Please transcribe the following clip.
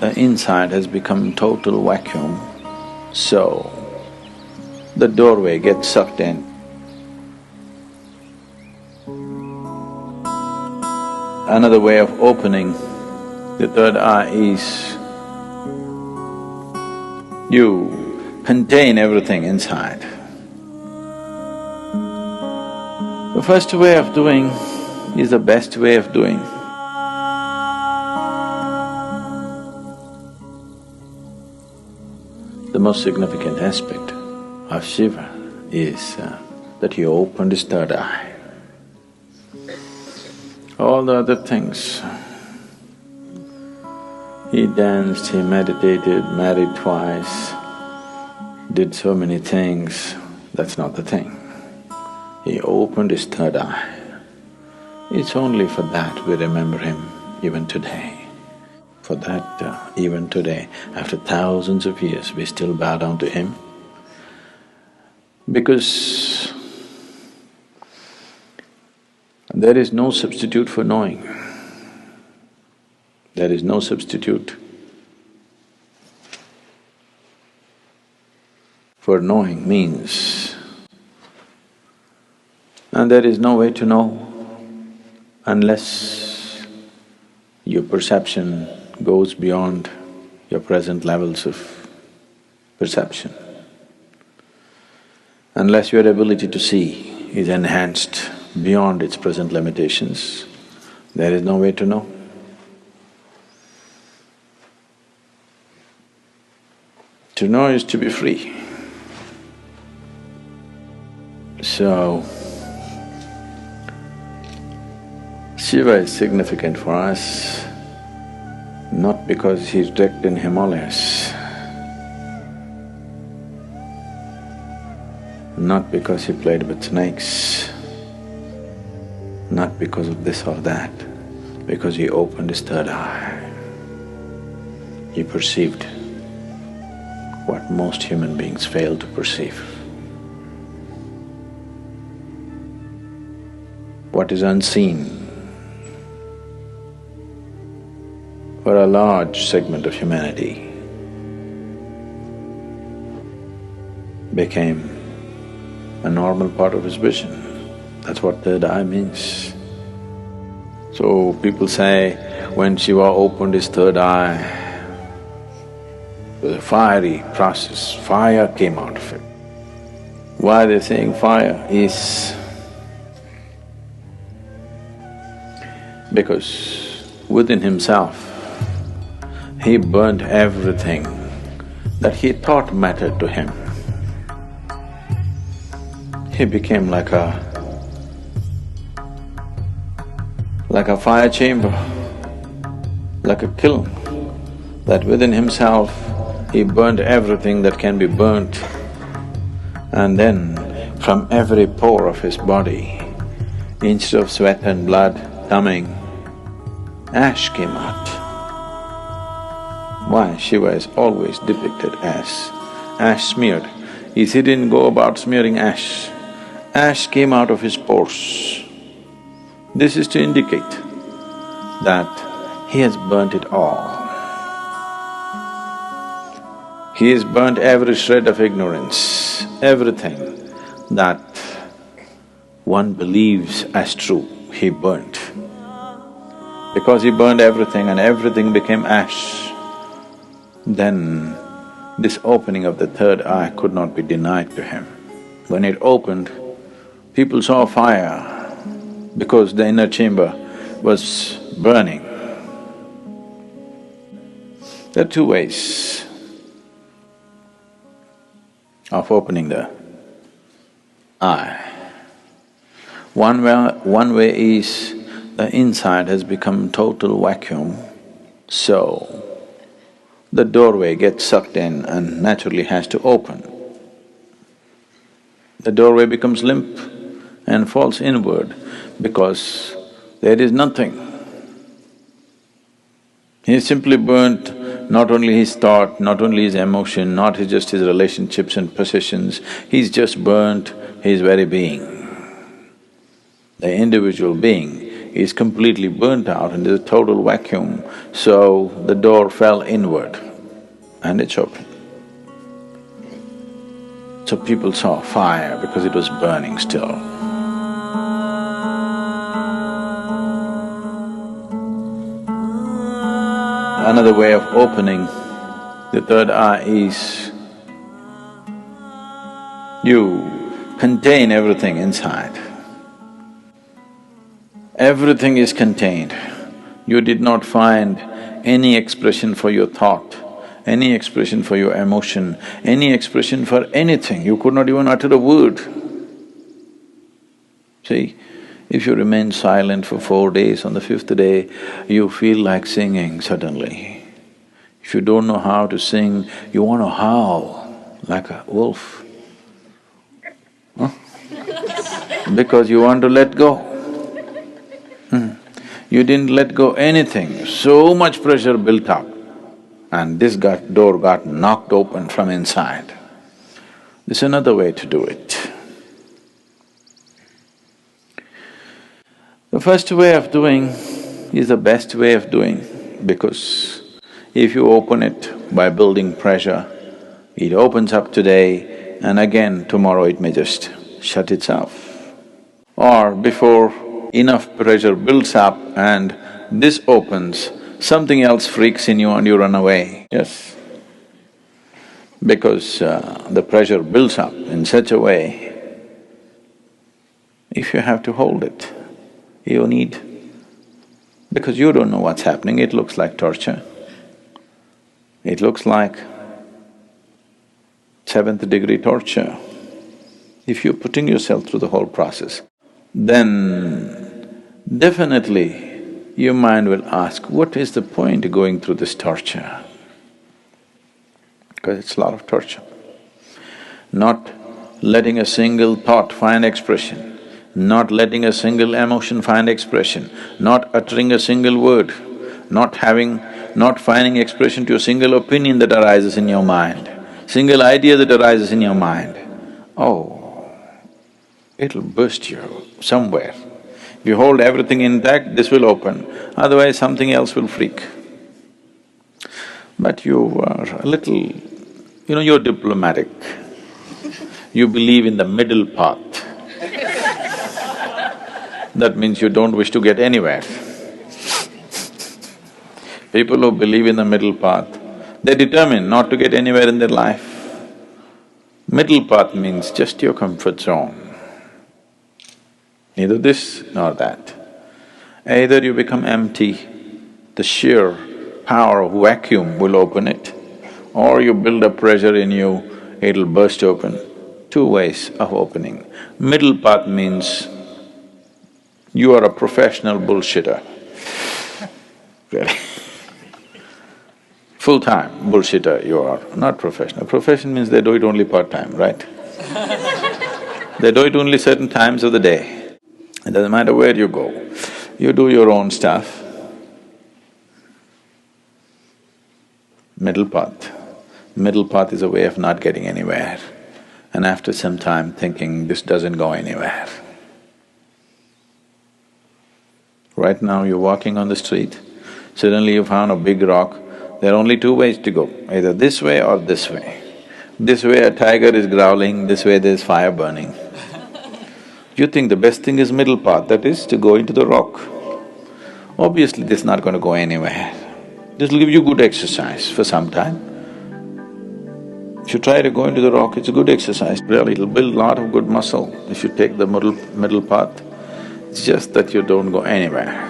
the inside has become total vacuum, so the doorway gets sucked in. Another way of opening the third eye is you contain everything inside. The first way of doing is the best way of doing. The most significant aspect of Shiva is that he opened his third eye. All the other things, he danced, he meditated, married twice, did so many things, that's not the thing. He opened his third eye. It's only for that we remember him even today. For that, even today, after thousands of years, we still bow down to him. Because there is no substitute for knowing. There is no substitute for knowing means. And there is no way to know unless your perception goes beyond your present levels of perception. Unless your ability to see is enhanced beyond its present limitations, there is no way to know. To know is to be free. So, Shiva is significant for us not because he's wrecked in Himalayas, not because he played with snakes, not because of this or that, because he opened his third eye. He perceived what most human beings fail to perceive. What is unseen for a large segment of humanity became a normal part of his vision. That's what third eye means. So people say, when Shiva opened his third eye, it was a fiery process, fire came out of it. Why they're saying fire is because within himself, he burnt everything that he thought mattered to him. He became like a fire chamber, like a kiln, that within himself he burnt everything that can be burnt. And then from every pore of his body, instead of sweat and blood coming, ash came out. Why? Shiva is always depicted as ash smeared. He didn't go about smearing ash. Ash came out of his pores. This is to indicate that he has burnt it all. He has burnt every shred of ignorance, everything that one believes as true, he burnt. Because he burned everything and everything became ash, then this opening of the third eye could not be denied to him. When it opened, people saw fire because the inner chamber was burning. There are two ways of opening the eye. One way is the inside has become total vacuum, so the doorway gets sucked in and naturally has to open. The doorway becomes limp and falls inward because there is nothing. He simply burnt not only his thought, not only his emotion, not just his relationships and possessions, he's just burnt his very being. The individual being is completely burnt out and there's a total vacuum, so the door fell inward and it's open. So people saw fire because it was burning still. Another way of opening the third eye is you contain everything inside. Everything is contained. You did not find any expression for your thought, any expression for your emotion, any expression for anything. You could not even utter a word. See, if you remain silent for 4 days, on the 5th day, you feel like singing suddenly. If you don't know how to sing, you want to howl like a wolf. Huh? Because you want to let go. You didn't let go anything, so much pressure built up, and this door got knocked open from inside. This is another way to do it. The first way of doing is the best way of doing, because if you open it by building pressure, it opens up today and again tomorrow it may just shut itself. Or before enough pressure builds up and this opens, something else freaks in you and you run away, yes? Because the pressure builds up in such a way, if you have to hold it, you need… because you don't know what's happening, it looks like torture. It looks like 7th degree torture. If you're putting yourself through the whole process, then definitely your mind will ask, what is the point of going through this torture? Because it's a lot of torture. Not letting a single thought find expression, not letting a single emotion find expression, not uttering a single word, not finding expression to a single opinion that arises in your mind, single idea that arises in your mind. Oh, it'll burst you somewhere. If you hold everything intact, this will open, otherwise something else will freak. But you are a little… you're diplomatic. You believe in the middle path. That means you don't wish to get anywhere. People who believe in the middle path, they're determined not to get anywhere in their life. Middle path means just your comfort zone. Neither this nor that. Either you become empty, the sheer power of vacuum will open it, or you build up pressure in you, it'll burst open. Two ways of opening. Middle path means you are a professional bullshitter. Really. Full-time bullshitter you are, not professional. Profession means they do it only part-time, right? They do it only certain times of the day. It doesn't matter where you go, you do your own stuff. Middle path. Middle path is a way of not getting anywhere, and after some time thinking, this doesn't go anywhere. Right now you're walking on the street, suddenly you found a big rock, there are only two ways to go, either this way or this way. This way a tiger is growling, this way there's fire burning. You think the best thing is middle path, that is to go into the rock. Obviously this is not going to go anywhere. This will give you good exercise for some time. If you try to go into the rock, it's a good exercise, really, it'll build a lot of good muscle if you take the middle path. It's just that you don't go anywhere.